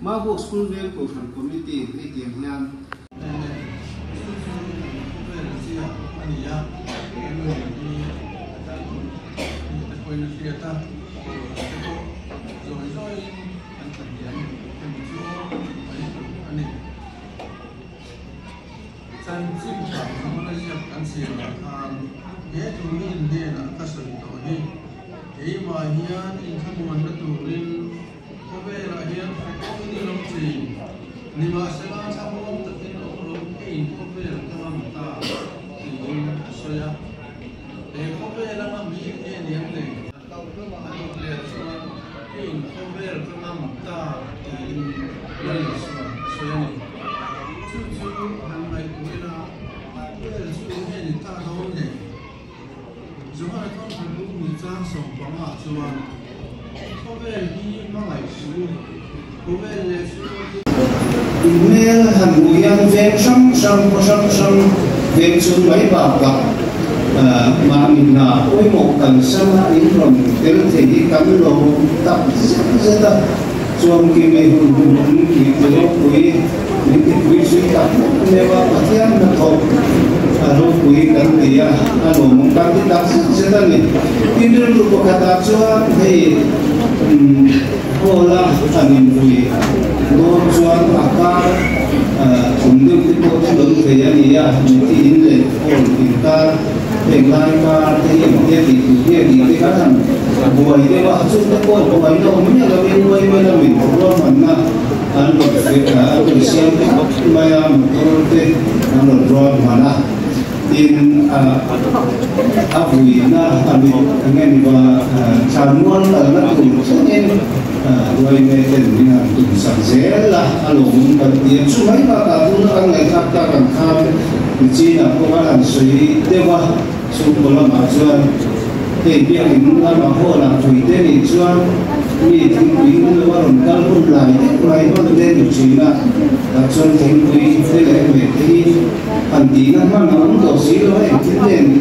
Mabuk school veil ko from committee meeting yan. Email hangguyan ven sang ven sun mai ba ba ma min na oi mo kan sama in rom tel the di kam lo tap zeta chuang ki me hun hun ki lo koi ni ki koi sui tap ne ba pathian na tho aro koi kan dia alo mong kan ti tap zeta ni tin ru ko kata chuang hei hola anin koi lo chuang akar untuk itu belum terjadi ya nanti ini kita penglai dia di kan buat ini maksud itu buat ini umumnya kami buat ini mana anu siapa mayam turun anu mana in vui na ami ngen ba chanuan na tu chen rồi mẹ tên mình làm tụng sản dễ là alung bật tiền chú mấy ba ta tu nó ăn ngày khác ta càng kham chỉ là có ba làm suy tiêu ba chú có làm mà chuan thì việc mình làm mà họ làm suy thế thì chuan vì thiên quý nó là làm cao hơn lại nó lên được chỉ là chuan thiên quý thế là mẹ thì hành tí năm mà nó cũng có xí rồi thế nên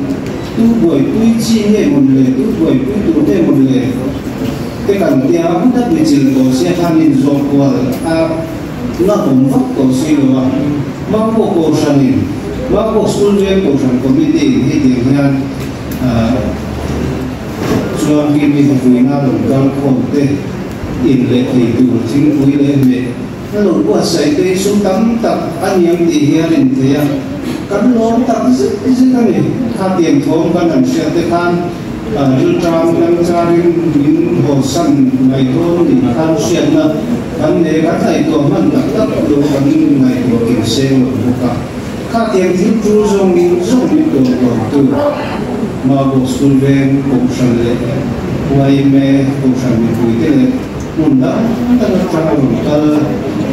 tu buổi tu chi nhẹ một lệ tu buổi tu thêm một lệ cái cảnh kia cũng đã bị chìm vào xe tham nhìn rồi của nó cũng vấp của xe rồi mà của sản hình mà của school viên của sản committee thì tiếng Hàn cho khi mình vui na đồng cao khổng tê in lệ thì đủ chính quý lệ mẹ nó lộn qua sấy tê xuống tắm tập ăn nhầm thì hiện hình thế cắn lỗ tập rất cái này khá tiền thốn con làm xe tê khan rừng tràm đang ra những hồ săn ngày thôn thì tham xuyên là vấn đề các thầy tổ mình đã tập đồ vấn ngày của kiểm xe ở một cả các tiền thiếu chú dòng những đồ của từ mà bộ school ven bộ sản lệ quay mẹ bộ sản bị quỷ thế này muốn đã tăng ra đồng cơ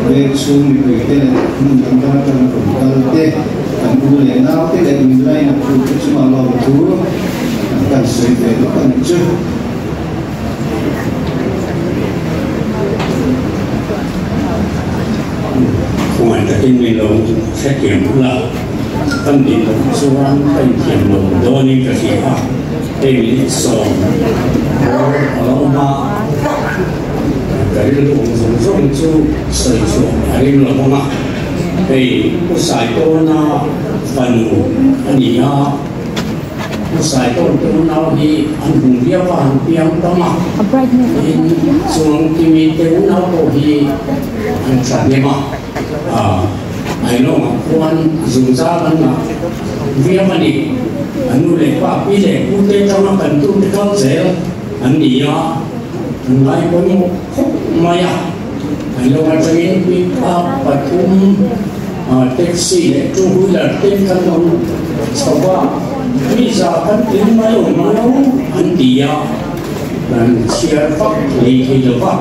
về school bị quỷ thế này muốn tăng ra đồng cơ thế thành u lệ nào thế này mình lại là chú mà lòng thú cần suy về nó cần chứ ngoài cái tin mình lòng sẽ kiểm là tâm điểm số an tâm kiểm lòng đó nên cái gì ha đây mình sống ở mà cái lúc dùng dùng chú sử dụng cái lúc mà đây có sai đó na phần anh nhỉ sai tôn tôn nào thì anh hùng bia và anh biếng đó mà in xuống thì mình tên nào thì anh sản nghiệp mà anh lo mà quan dùng ra anh mà bia mà đi anh nuôi lấy qua bây giờ cũng tên trong nó cần tu thì không dễ anh đi á anh lại có một khúc mày anh lo mà cho nên pick up và thum taxi để chung vui là tên căn ông sau qua bây giờ anh tính mấy ông mà anh đi à anh chia phát thì được phát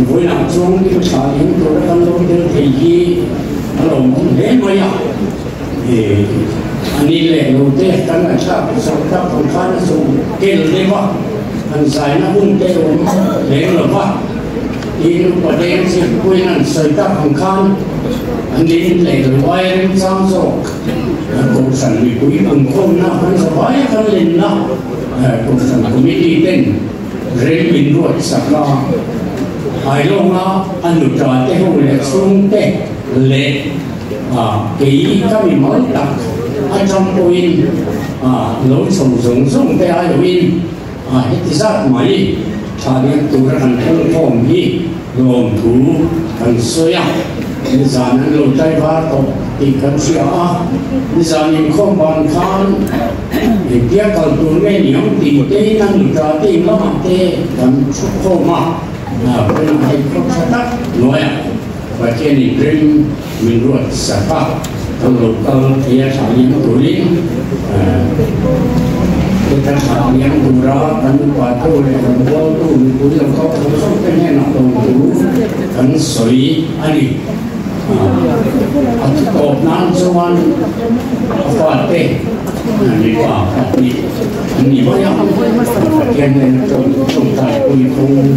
với làm chung cái trả những tôi đã căn luôn thì gì nó muốn đến mấy à thì anh đi lệ đầu tiên căn là sao sau đó còn khá là dùng cái là đấy mà anh giải nó cũng cái ông để là phát đi lúc mà đêm thì quên anh sợi tóc còn khăn anh đi lệ rồi quay lên sang rồi cũng sản bị quý bằng không nào hắn sẽ hỏi hắn lên nào cũng sản cũng đi tên rèn mình ruột sắp lo ai lo nào anh được trò cái hồ lệ xuống cái lệ cái mình mới tập anh trong tôi lối sống giống giống cái ai win hết thì ra mấy cha điện tụ ra thành công phong hi gồm thú thành xoay bây giờ nó lột tay vào tổ thì cần sửa bây giờ mình không còn khăn thì tiếc còn tuôn nghe nhiều thì cái năng lực ra thì nó mà thế cần chúc khô mà bên này không sẽ tắt nói và trên này dream mình ruột sẽ phát trong lột cơ thì sẽ những tuổi lính cái sản những tù ra cần quả tu này cần vô tu mình cũng làm khó không cái này nó tù cần sấy anh đi cột nan cho anh quả tê đi quả đi đi bao nhiêu cái này trong tại tôi không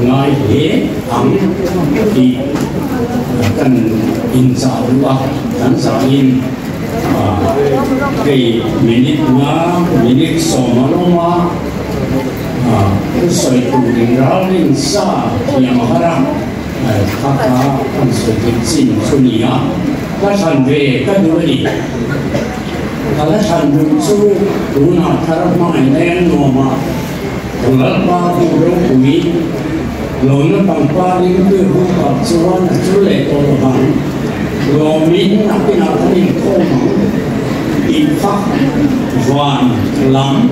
ngay thế thắng thì cần in sao đúng cần sao in cái minute số mà nó cái sợi tụ đình ráo lên xa thì mà ra các con sợi tụ xin cho nhỉ các thành về các đứa đi các thành về số đủ nào các mà anh em nó mà còn lớp ba thì đâu cũng biết rồi nó bằng qua những cái hút vào số là số lệ tổ bằng rồi mình nằm cái nào cũng không in phát vàng lắm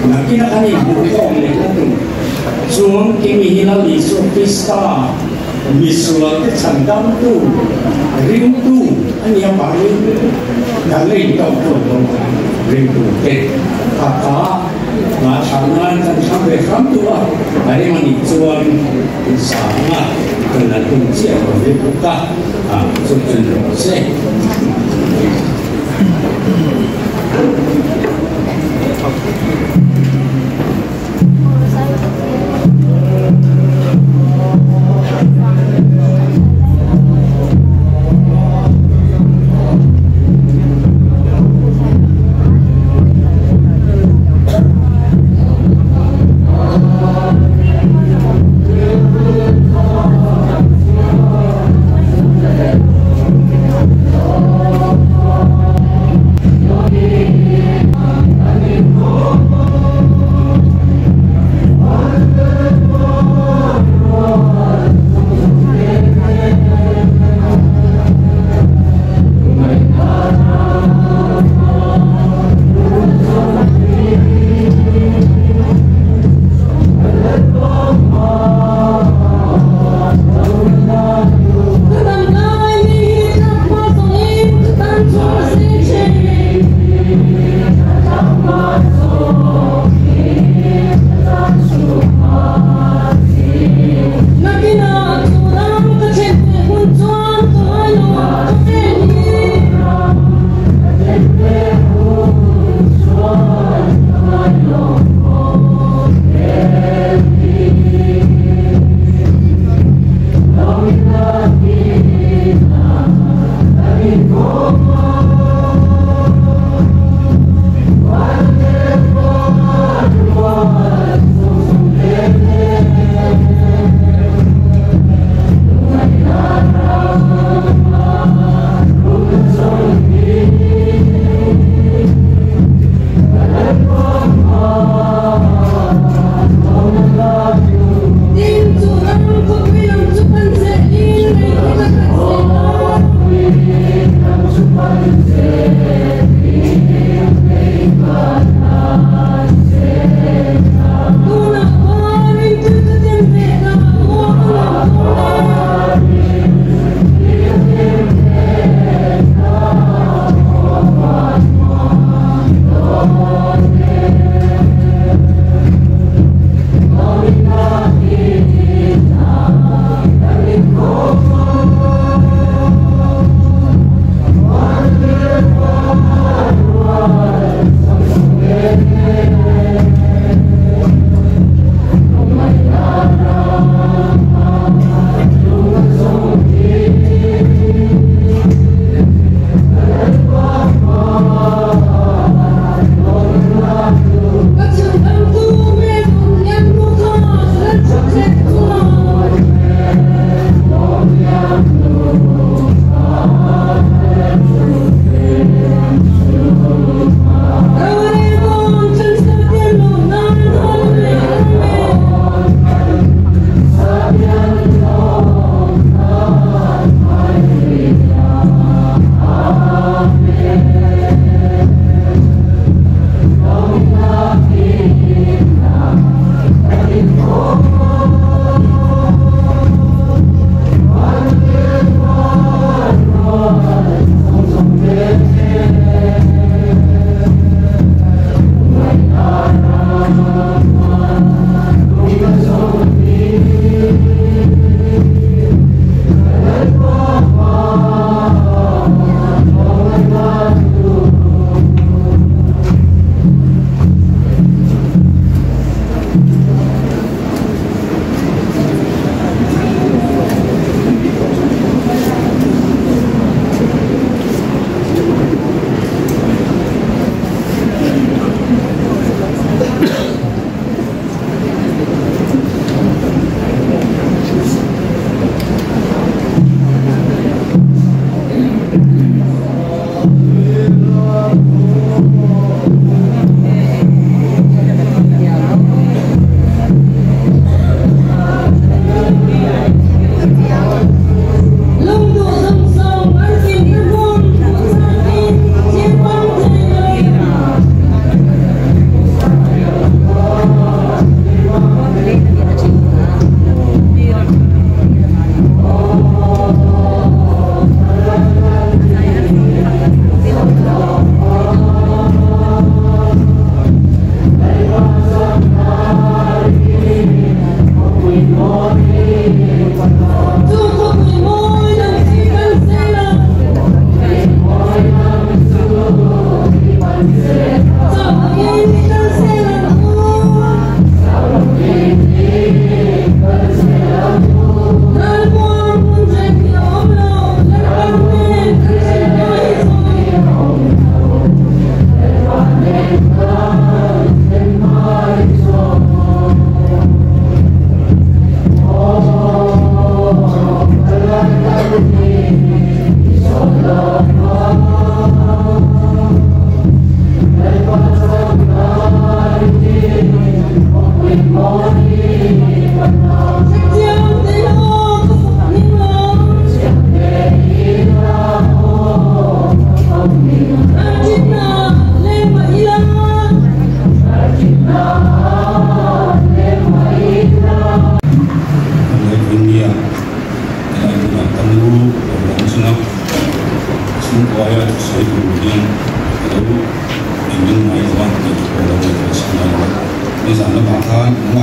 mà cái nó cái này cũng không này cũng xuống cái mình nó đi xuống cái star misalnya candam tu, ring tu, ini yang paling dalam tahu ring tu. Kakak, macangan dan sampai kamu lah, hari mana jual sangat dengan kunci atau dibuka, susun proses.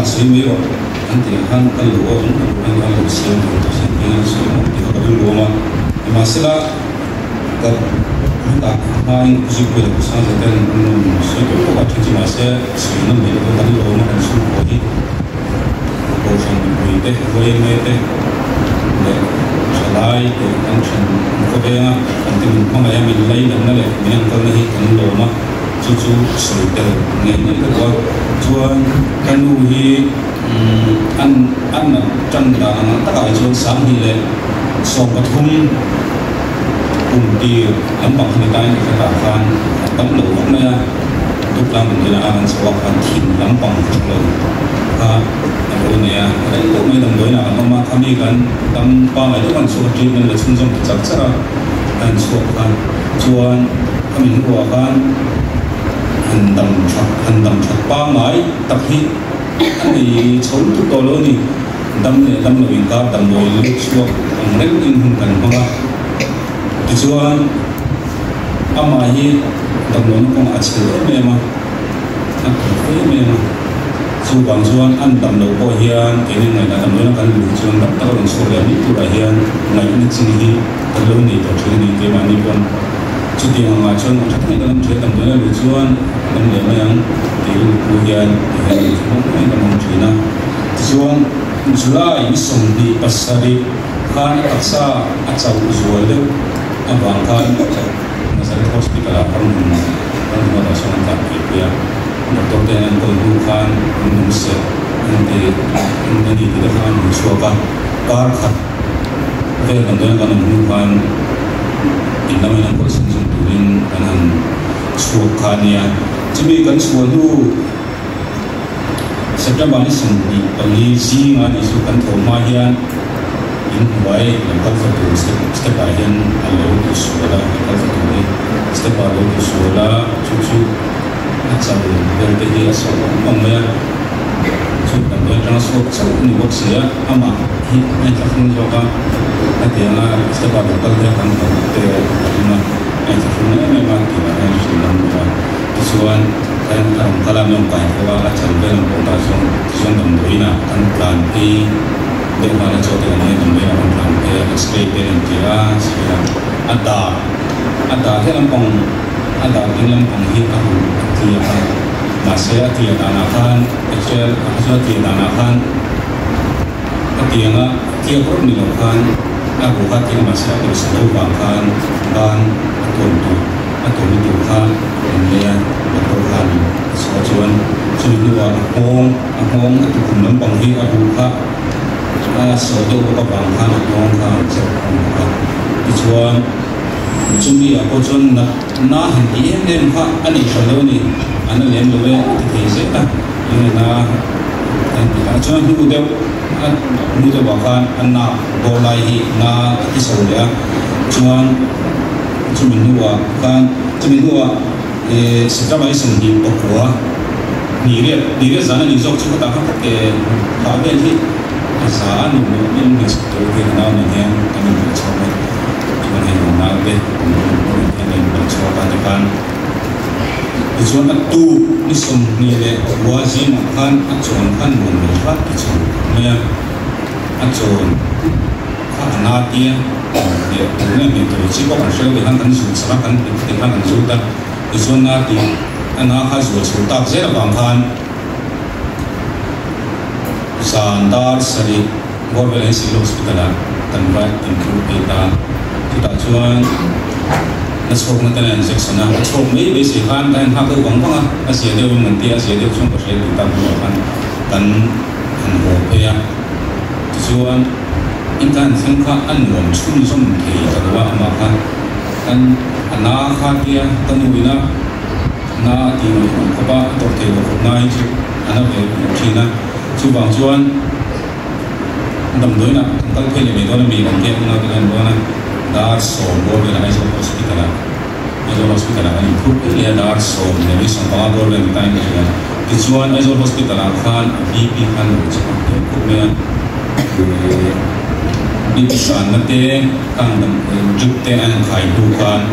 suy nghĩ rồi anh thì han cái lúa anh lúa xíu thì sẽ nghe suy nghĩ thì có cái lúa mà sẽ là cái ta hai giúp người ta sang cái suy nghĩ của các chị mà sẽ suy nghĩ mình cái lúa mà anh suy nghĩ bộ phận người thế với người thế để trả lại để anh xem có vẻ anh thì mình không phải mình lấy được nó để mình có cái cái lúa mà chú sửa được nghe những cái đó cho cái nuôi ăn là chân là tất cả chỗ sáng thì là sòng bát hung cùng tiêu lắm bằng người ta những cái phan tấm lửa cũng này lúc làm mình là ăn sòng bát thịt lắm bằng lửa rồi nè đấy lúc mấy đồng đội nào mà tham giaกันtấm ba ngày lúc ăn sòng thịt mình là chung trong chắc chắn là ăn sòng bát cho mình củaกันhành động thật ba máy tập hít anh thì sống tốt to lớn đi đâm là mình ta đâm rồi lúc xưa anh lấy những hình ảnh không à thì xưa anh mà hi đâm rồi nó không ăn sữa mẹ mà ăn phế mẹ mà xưa bằng xưa anh đâm đầu bao hiền cái này là đâm rồi nó cần lùi xưa đâm tao lần xưa là những tuổi đại hiền ngày những sinh hi thật lớn này tổ chức này cái mà đi con chút tiền mà cho nó chắc chắn là làm chuyện tầm đó là được chưa làm để mà ăn thì người hiền thì không có cái làm chuyện nào chưa July ini somdi pasari kan aksa acau usual itu abangkan masalah hospital apa rumah dasar tak ya dokter dengan keluhan manusia nanti tidak akan suaka parkat kalau dengan keluhan ini namanya proses turin dengan suakanya jadi kan suatu September ini sendiri polisi ngan isu kan trauma hian in wai local foto step by hian alo isola local foto ni step alo isola chuchu achal berde hi aso mongya chu kan do transport chau ni boxia ama hi ai ta khun jo ka atia step alo local dia kan te ma ai ta khun ne ma ti ma ai chu nam ba suan kan kalam yang kai ko ala champion ko ta son dam doina kan plan ki de mana chote ne dam doina kan plan ke straight pe en tira sira ada he lampong ada lam pong hi ka hu ti ya ma se ti ya dana kan excel aswa ti dana kan ti nga ti ko ni lo kan aku ka ti ma se ti so ba kan ban tu itu kan kemudian berkorban sesuatu semua ahong itu pun panghi aku kan sesuatu kebangan ahong kan sesuatu tujuan cumi aku tujuan nah ini nem kan ani kalau ni anda nem dulu kita setan ini nah tujuan itu muda bahkan anak boleh na kisahnya tujuan cumi dua kan cumi dua setelah itu sendiri berkuah diri sana ni zok cukup tak ke kami ni sana ni mungkin mesti kita nak ni kami bercoba cuma ni nak deh kami bercoba kan tujuan itu ni semua ni wajib kan acuan kan menurut itu ni acuan anak dia dia punya itu siapa kan saya dengan kan susah kan dengan kan sudah itu nanti anak harus sudah saya bangkan standar seri government hospital tanpa improve kita cuman nasib kita ni seksana nasib ni basihan kan hak bangkan asyik dia nanti asyik dia cuma saya kita bukan kan ya tujuan intan sengkak anwam chun som thei tarwa ma kha kan ana kha kia tanuina na ti ko ba to thei ko nai chu ana be thina chu bang chuan dam doina kal phele me dona mi kan ke na kan dona dar so go be na hospital ani khu le dar so ne bi so ba go be tai ni ti chuan aizo hospital khan bp khan chu ko me di sana te kang jukte an khai du kan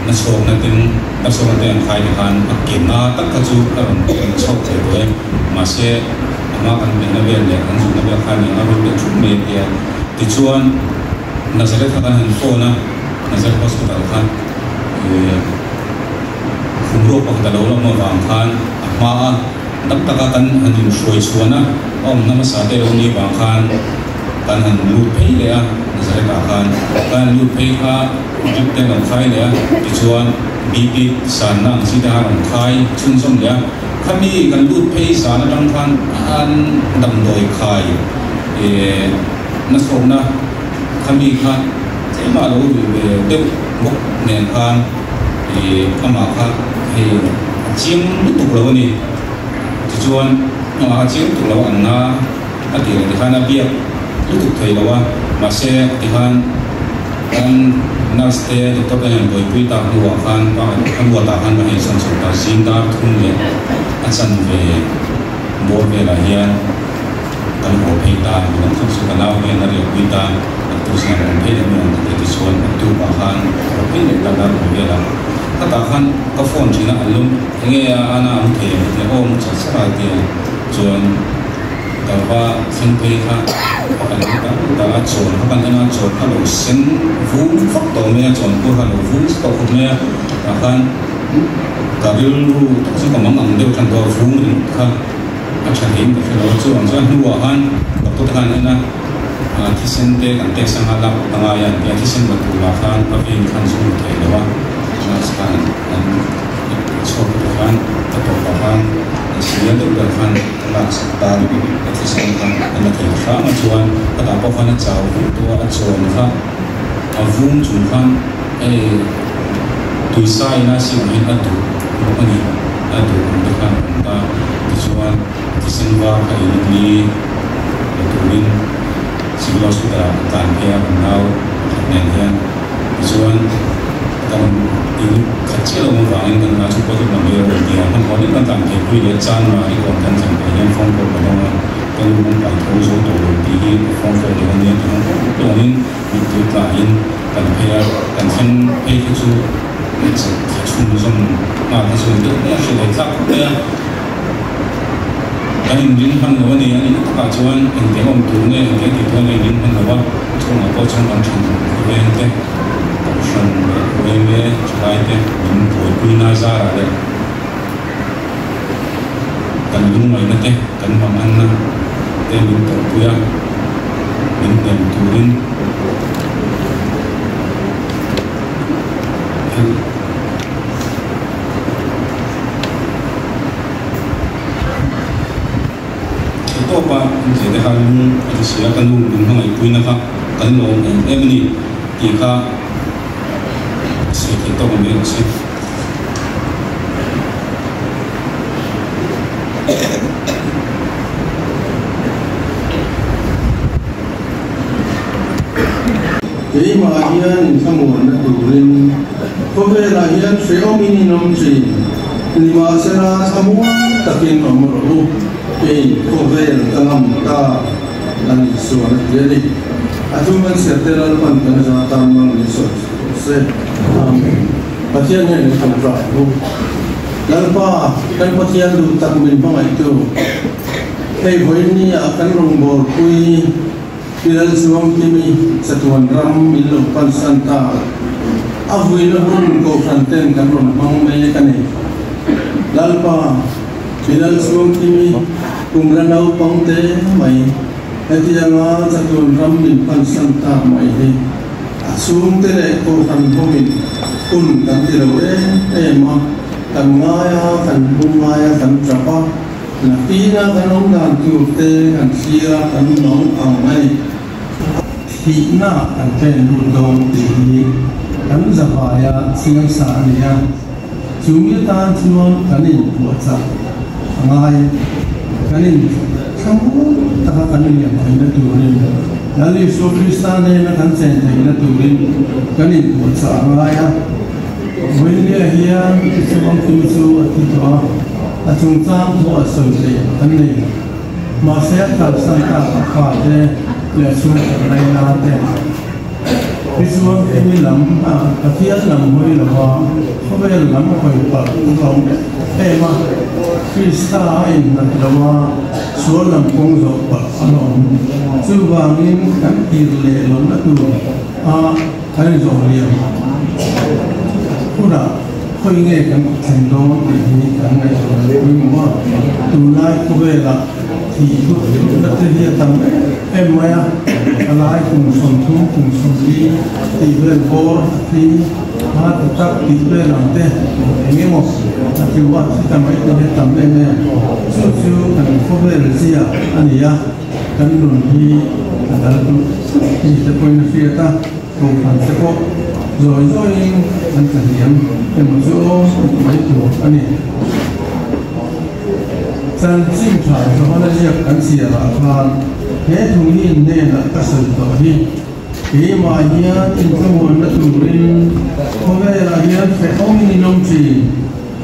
na sok na tin ang khai han akin na tak ka chu aron chok the boy ma se ama kan ben na vel le kan chu na vel khan ni aron be chu me dia ti chuan Nazareth kan han phone na Nazareth hospital khan khumro pa ta lo mo wang khan ma dak taka kan hanin shoi chuana om namasa te lo ni wang khan kan han lut phei le a Nazareth khan kan lut phei kha jip te kan khai le a ti chuan BP san nang si da kan khai chung som le khami kan lut phei san atang khan an dam doi khai na som na khami khan te ma lo be de bok nen khan ama kha he chiang lutuk lo ni ti chuan ama chiang tu lo an na ati le khan a bia lutuk thei lo wa ma se ti khan an nurse te to ka han boi pui ta lu wa khan pa an wa ta khan ma he san san ta sin da thun le a chan ve bo ve la hian kan ho phei ta kan chu su kan au ve na le pui ta tu sa kan phei le mo ti chuan tu pa khan ho phei le ta na ve la kata khan ka phone china alum nge ana am the te om cha sa ti chuan ta ba sin pe kha kan ta a chon kan ana chon ka lo sen vu fak to me chon ko ha lo vu to ko me ta khan ka bil lu to sa ka mang ang deu kan to vu ni kha a cha hin ka lo chuan chuan hu wa han to khan ana thi sen te kan te sang ala tanga yan ya thi sen ma tu la khan pa vin khan su the le wa sekarang dan suatu kan atau bahkan Asia itu bahkan telah sekitar kesan anak yang majuan pada apa kan jauh itu acuan kan avung junkan tuisai nasi mungkin adu ini adu bahkan kita tujuan kesenwa kali ini turin sebelum sudah tanpa kenal dengan tujuan kan ini kecil orang orang yang kenal cukup tu namanya dia kan kalau ni kan tak kepui dia jangan mari kau kan sampai yang form kau pada kan orang tak tahu so tu di form kau dengan dia tu ni itu lain kan pihak kan sen pihak itu macam macam mana tu ni asal tak dia kan ini kan orang ni ini tak cuman ini orang tu ni ini kita ni ini kan orang cuma apa cuma macam tu Shan weme chulaite min poi pui na zara le kan lung mai na te kan bang an na te min to puya min tem turin ito pa hindi de kan siya kan lung mai pui na ka kan long ni ti ka kita ambil sih. Jadi mahian semua nak turin. Kau lahian saya ini nomsi. Lima sena semua takin kamu. Kau tengah muka dan suara jadi. Aku mensetel pantai jatan mengisut. Pasian yang terbuka. Lalu kan pasian tu tak memang itu. Hei, ini akan rombol kui tidak suam kami satuan ram milu pansanta. Aku ini pun kau santen kan rombong mereka ni. Lalu tidak suam kami kumranau pangte mai. Hati yang satuan ram milu pansanta mai ni. Asum tere ko kan bomin kun kan tirawe ema kan ngaya kan bungaya kan trapa na pina kan ong dan tuute kan sia kan nong amai hina kan pen dong ti kan zabaya singang sania jumia tan chuan kanin buatsa ngai kanin sampu taka kanin yang ina turin Lalu Sofistan ni nak hansen jadi nak turin kanin buatsa ngai William here sebab tu itu acung tam tu asal ni masyarakat Santa Fe le sudah lain ada visual ini lam kafiat lam hoi lawa khobe lam hoi pa thong ema krista in lawa sual lam kong zo pa anom chu wangin kan tirle lon na tu ai zo liam pura khoi nge kan thành do ni kan ngai zo mo tu nai khobe la thì nó thể hiện tầm em mày lại cùng sống đi thì bên cô thì hát tập thì bên làm thế nghe một thì what thì tầm ấy thì tầm bên này chú cần có về là gì anh ấy cần luôn thì tập quên phía ta cùng phản sẽ có rồi anh cần điểm em một chỗ mấy tuổi anh ấy chân chính phải cho họ là việc cần xia là phan hết thùng hin nên là các sự tổ hi khi mà hiền in trong nguồn đất núi có vẻ là hiền phải không in nông trì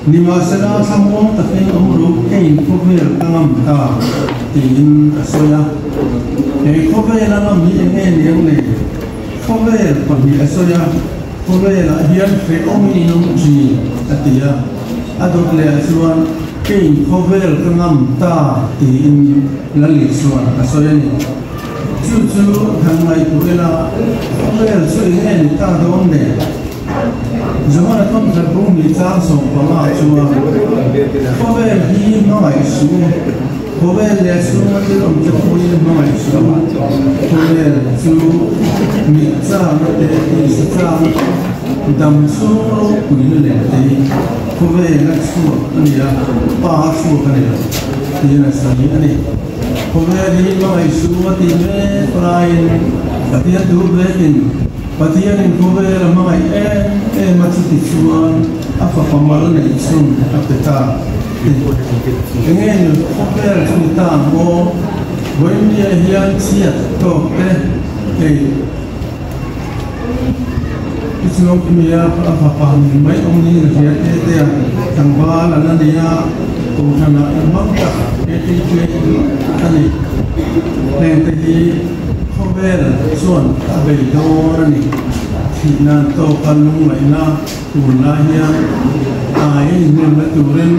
nhưng mà sẽ là tham quan tập thể ông lúc cái có vẻ tăng âm ta thì in soya cái có vẻ là làm gì nghe tiếng này có vẻ còn bị soya có vẻ là hiền phải không in nông trì là tiệt adot le suan cái có vẻ là ngâm ta thì in là lịch suan là soya này chú hàng ngày của cái là có vẻ là soya nghe người ta đâu này chúng ta không thể cùng người ta sống bằng ai chú có vẻ hi nói số có vẻ là số mà chúng ta không có nói số có vẻ chú người ta nó để người ta đam số của người này thì có vẻ là số anh ấy ba số anh ấy thì là sao anh ấy có vẻ hi nói số thì mấy phải cái gì đó về in Patian in kobe ramai mati suan apa pamal na isun apeta dengan kobe kita mo when dia hian siat to isun kimia apa pam mai omni hian te tangba lana dia kumana mangka eti ani lente kobe suan abe do ni nan to kalung mai na tuna hian ai ni na turin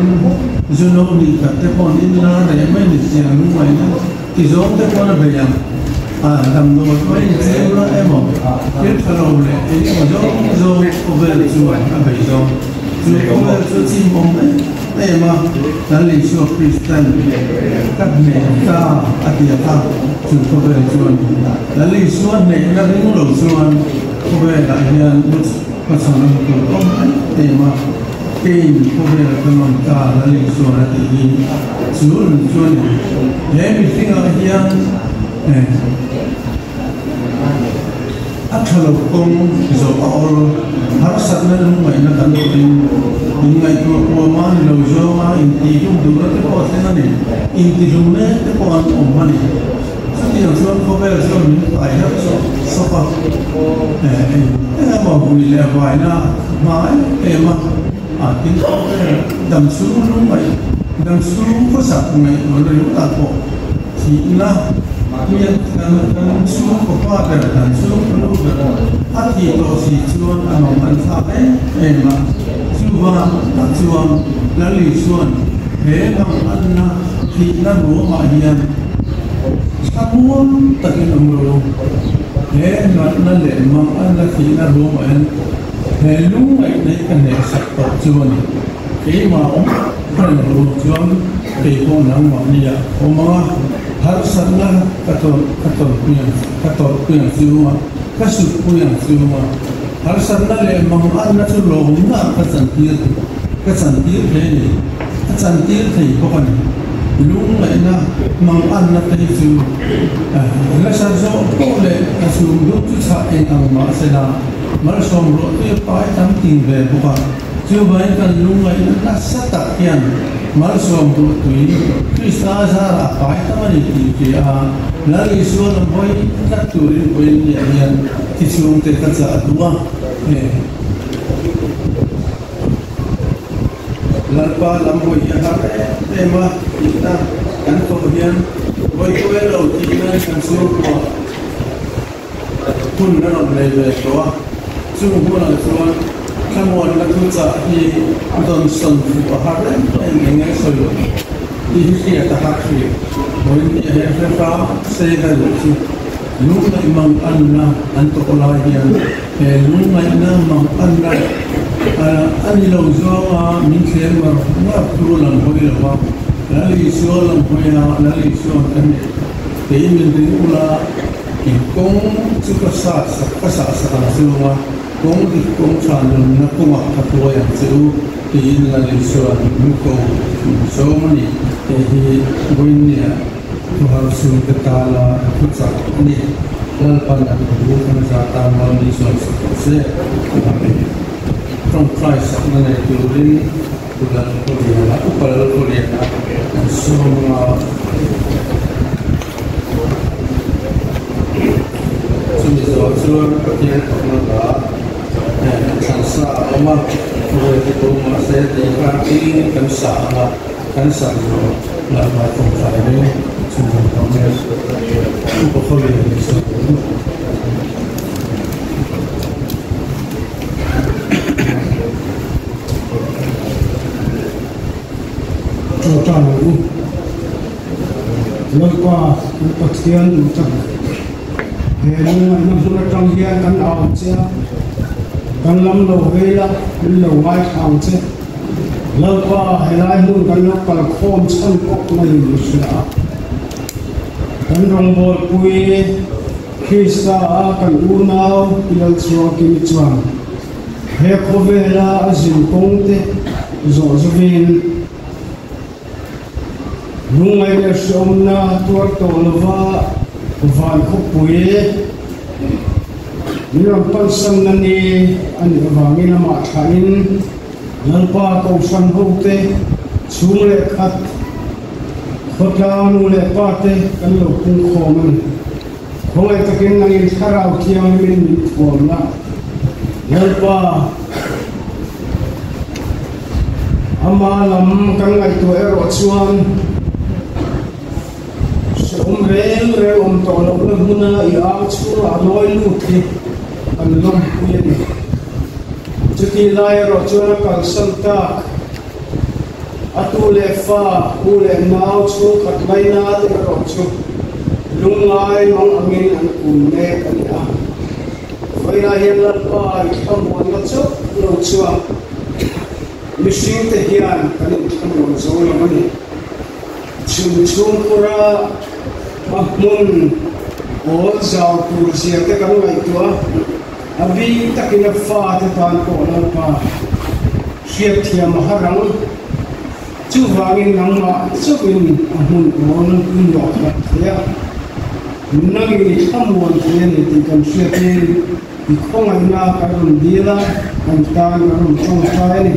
juno ni ka te pon in na de mai ni sian mai na ti zo te pon be ya dam no mai se la emo ke khalo le e mo zo kobe suan abe do ju kobe su chi mong mai ma dan li su kristan kat me ta atia ta chú có về chuan là lý xuân này là những lỗ xuân có về đại hiện một phần sản lượng của ông để mà tiền có về là phần lòng ta là lý xuân là tỷ xuân để mình sinh ở hiện ắt thầu công rồi all har sát nên lúc này nó cần đầu tiên những ngày qua mà lâu rồi mà in thì chúng tôi đã có thế này in thì chúng này đã có ông mà này thì là chúng có vẻ là chúng phải hết số phận mà vui là vài na mãi em mà tiếng có vẻ đầm xuống lúc này đầm xuống có sạch này mà nó lúc ta có thì là miền đầm xuống có qua cái đầm xuống lúc đó thì tôi chỉ chuan anh mình phải em mà chuan là lý xuân thế bằng anh thì nó bố mà hiền Kamuan tak inumro, na le mang an la ki na ro man, lu ai nei kan ne sak to chuan, ke ma om kan ro chuan pe ko nang ma ni ya, o ma har san la ka to pian chuan, ka su pian chuan, har san la le mang an na chu lo na ka san tir he ni, ka san tir thei ko kan lung lại na mang ăn na thấy chú là sao do cô lệ là chú lúc chú sa anh ang mà sẽ là mà xong rồi tôi phải tắm tiền về bộ phận chú vậy cần lung lại na sát tạc kian mà xong rồi tôi khi sa ra là phải tắm đi thì là lý do là với các tuổi với nhà nhân thì chú không thể cắt giả đúng không lalpa lambo ya hare tema kita kan kemudian boy kowe lo di kan suruh คุณนั่นเลยเลยตัวซึ่งคุณนั่นส่วนข้างบนนักวิจัยที่โดนส่งผู้หาเรื่องยังไงส่วนที่ที่จะหักที่วันนี้เห็นไฟฟ้าเสียกันที่ลุงไม่มั่งอันน่ะอันตุกลายยังลุงไม่น่ามั่งอันน่ะอันนี้เราจะว่ามีเสียงว่าครูหลังหัวเราว่าแล้วอีส่วนหลังหัวแล้วอีส่วนอันนี้ที่มันเป็นอุลาอีกกงสุขศาสตร์ภาษาศาสตร์ซึ่งว่ากงที่กงชาญนักกงอักตัวอย่างซึ่งที่นั่นอีส่วนมุกงโซมันนี่ที่วินเนี่ยทุกคนสุนทรลาทุกสัตว์นี่แล้วปัญหาที่ทุกคนจะตามมาในส่วนสุขเสียต้องใช้สักนั่นเองตัวนี้ตัวนั้นตัวเดียวนะอุปกรณ์ตัวเดียวนะส่วนส่วนประเทศของเราขันสาออกมาโดยที่ตัวมาเสด็จการที่ขันสาเรามาตรงใจนี้ส่วนของเราอุปกรณ์ในส่วนเจ้าหนูเลิกว่าอุปเทียนจังเห็นนักธุรกิจเฮียกันเอาเจ้ากันลำโลเวล่โลไว้ทางเจ้าเลิกว่าให้ไล่หุ่นกันนักกระโคมชั้นปกไม่รู้สึกกันรองบอลปุยคิสตากันอูนาวพิลชัวกิมจวนเฮโคเวล่าจิมคงเตโจจวินลุงไอ้เด็กชมน่าตัวโตลว่าวันคุปุยนี่เราปั้นสันนันนี่อันนี้ว่ามีน้ำมันขันนั่นป้าเขาสันหุเตชูเล็กขัดขดลานูเล็กป้าเตกันลูกคุ้งโคมันคงไอ้ตะกินนั่งอินทาราวเที่ยวมีมิตรวมนะนั่นป้าอามาลำกันไอ้ตัวเอรอชวนเร็วตอนเราเริ่มมุนาอีอาชัวลอยลุกที่อันลมเย็นจุดที่ไล่เราชวนกันสันตากอัตุเลฟ้าอูเลนาวชัวขัดไม่นาเดเราชัวลุงไล่มังอามินอันอุ่นเนกันอ่ะไฟน่าเห็นลัดป้าอีกคำวันละชัวเราชัวมิชิงเทียนกันอีกคำวันโซ่ละมันชุมกุระมักมุนโอ้เจ้าปูเสียแต่กันไงตัวอภิตะกินฟ้าที่ตานโกนัลปาเขียบเทียมหารังจูวางินนังมาจูวินหุ่นโอนอินดอกแบบเทียนังอิขมวนเทียนที่กันเสียที่อีกข้องอันน่าการุณดีละอันตานการุณช่องไฟนี่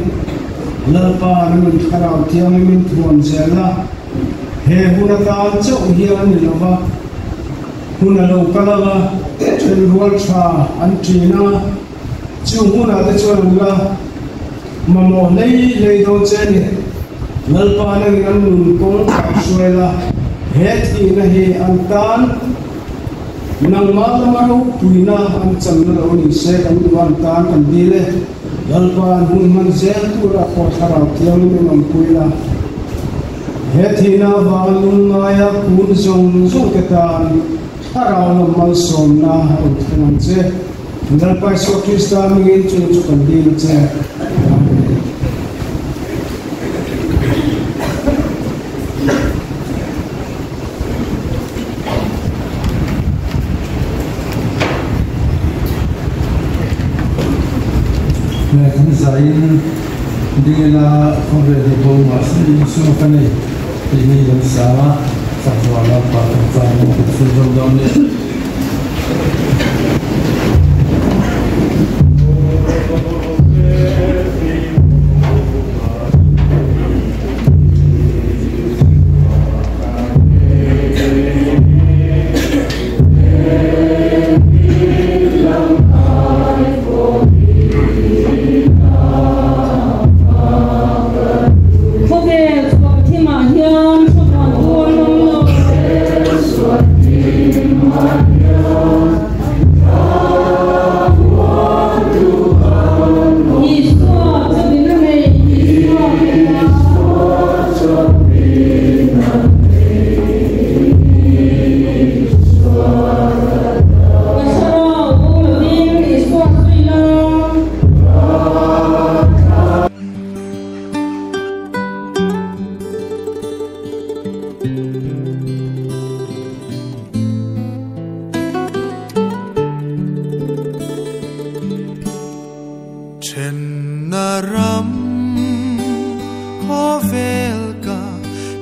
ลัลปานี่มันขาราวเทียมมันทวนเซละเฮหุนตานเจ้าเฮียนี่ละวะหุนโลกละละเป็นรัวชาอันจีน่าจู่หุนอาจจะชวนละมาโมเลยโดนเจนี่นัลปานี่กันนุ่งกงกับช่วยละเฮที่นะเฮอันตานนังมาละมารุปุยนะอันจังละวันนี้เสกันวันตานกันดีเลยนัลปาหุนมันเซลตัวละพอทาราที่ยังไม่มันปุยละเฮที่น่าว่าลุงนายคุณจงกตานถ้าเราลงมาสมนาอุทนันเจนั่นไปสุขิสตามีจุดกันดีเจทั้งสายดีละคนเรียนบ่มาสิสุขกันเลยที่นี่ยังสามารถสักวันละปาร์ตี้มันสุดยอดเลยOh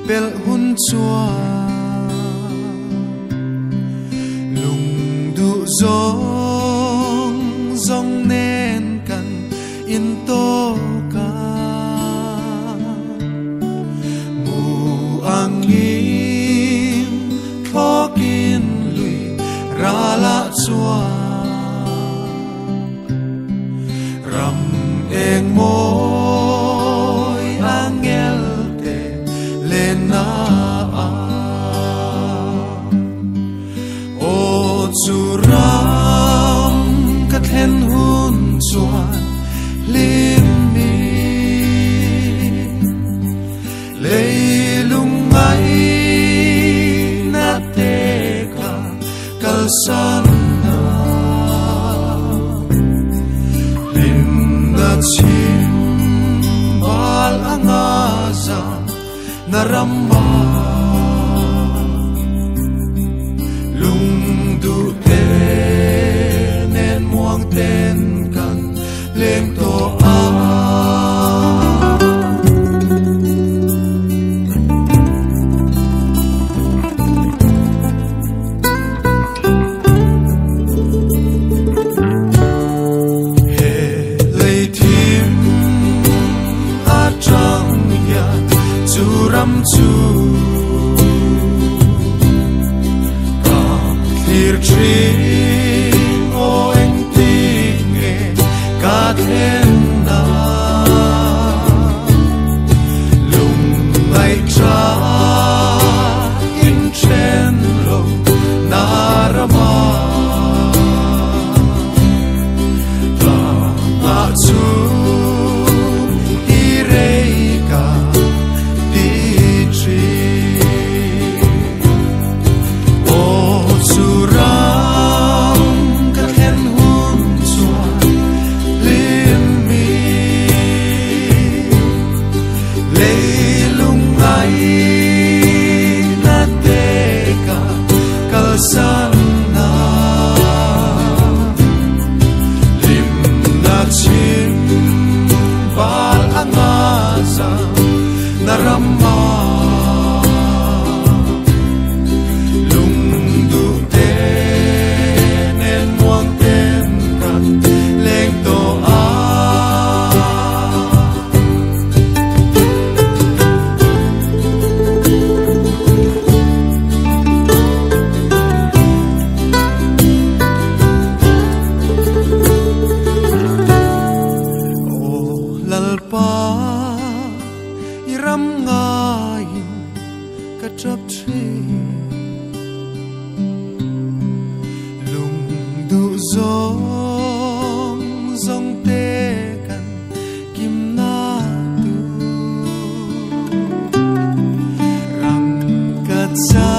bel hun chua lung du zong zong nen kan in to ka mu angin thokin lui ra la chua ram eng moi angel te lena a o churam ka then hun chuan lim mi leilung ai na te ka kalsan chim bal angaza naramba lung du te nen muang ten kan leng to a chu ka thir trin o anh tình nghe ca thêm na lùng ngày tra in chen lo na rama ta na chu narama lung du te nen muang ten kan leng to a o lalpa ram ngai ka chap thi lung du zong zong te kan kim na tu ram ka cha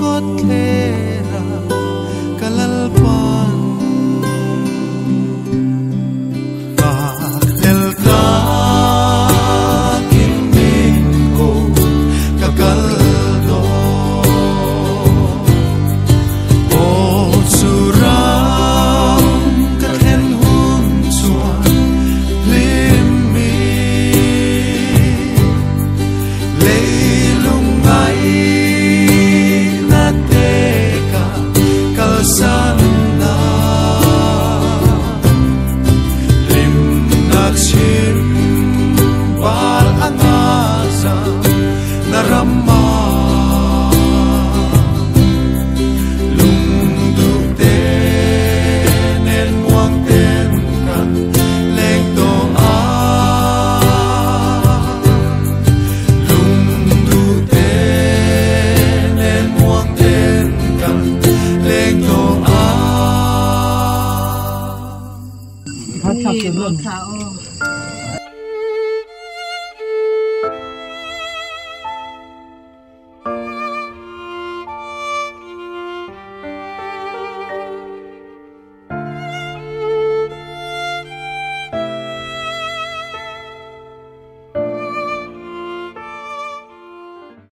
kot le ra kalal pan va el ka Hãy subscribe cho kênh Ghiền Mì Gõ để không bỏ lỡ những video hấp dẫn.